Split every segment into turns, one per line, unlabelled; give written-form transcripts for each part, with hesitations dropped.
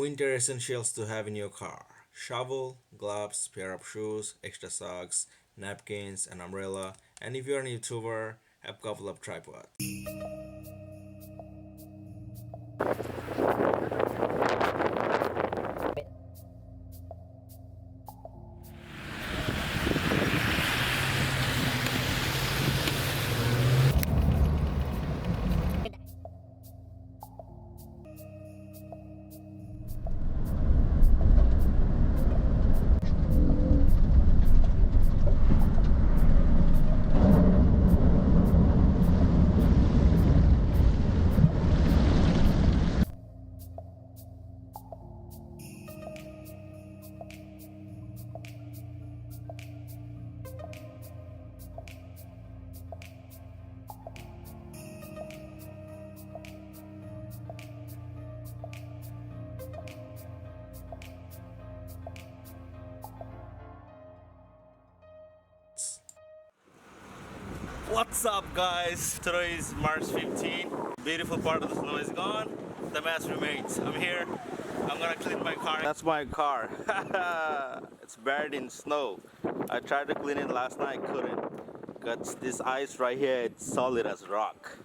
Winter essentials to have in your car: shovel, gloves, pair of shoes, extra socks, napkins, an umbrella, and if you're a YouTuber, have a couple of tripods. What's up, guys? Today is March 15. Beautiful part of the snow is gone. The mess remains. I'm here. I'm gonna clean my car. That's my car. It's buried in snow. I tried to clean it last night, couldn't. Got this ice right here. It's solid as rock.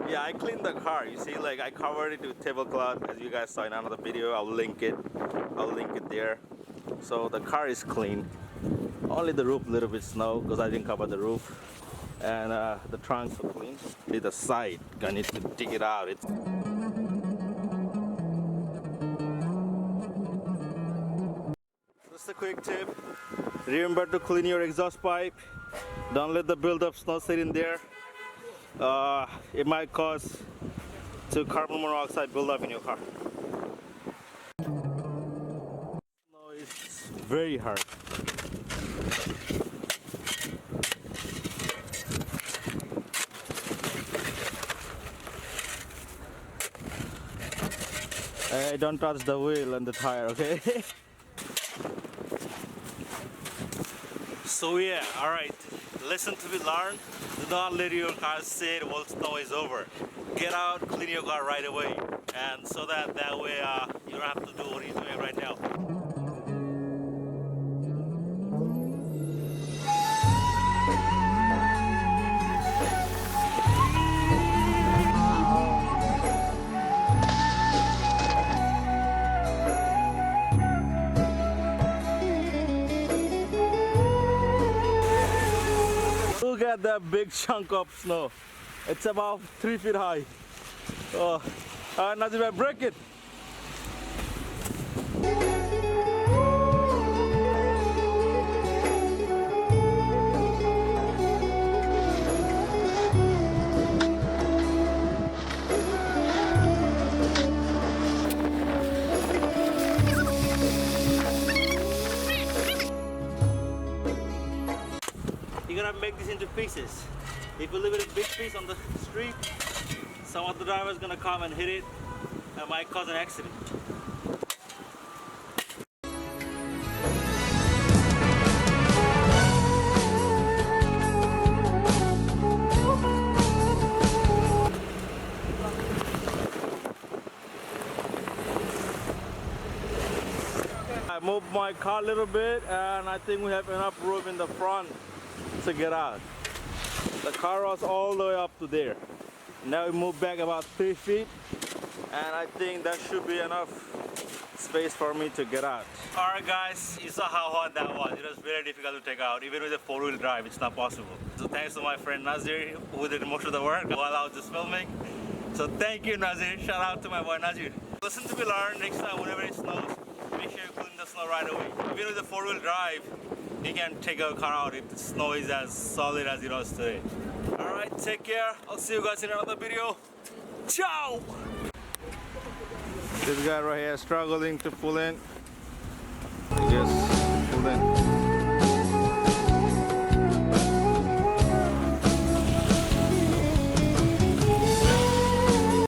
Yeah, I cleaned the car. You see, like I covered it with tablecloth, as you guys saw in another video. I'll link it there. So the car is clean. Only the roof, a little bit snow because I didn't cover the roof. And the trunks are clean. The side, I need to dig it out. Just a quick tip: remember to clean your exhaust pipe. Don't let the build-up snow sit in there. It might cause carbon monoxide build-up in your car. Snow is very hard. Hey, don't touch the wheel and the tire, okay? So yeah, alright. Lesson to be learned. Do not let your car sit while snow is over. Get out, clean your car right away. And so that way you don't have to do what you're doing right now. Look at that big chunk of snow. It's about 3 feet high. Oh, Nazir, break it. You're gonna make this into pieces. If you leave it a big piece on the street, some of the drivers gonna come and hit it and might cause an accident. I moved my car a little bit and I think we have enough room in the front to get out. The car was all the way up to there. Now we moved back about 3 feet and I think that should be enough space for me to get out. Alright guys, you saw how hard that was. It was very difficult to take out. Even with a 4-wheel drive, it's not possible. So thanks to my friend Nazir who did most of the work while I was just filming. So thank you, Nazir. Shout out to my boy Nazir. Listen to me learn. Next time whenever it snows, make sure you clean the snow right away. Even with a 4-wheel drive, you can take your car out if the snow is as solid as it was today. Alright, take care. I'll see you guys in another video. Ciao! This guy right here struggling to pull in. He just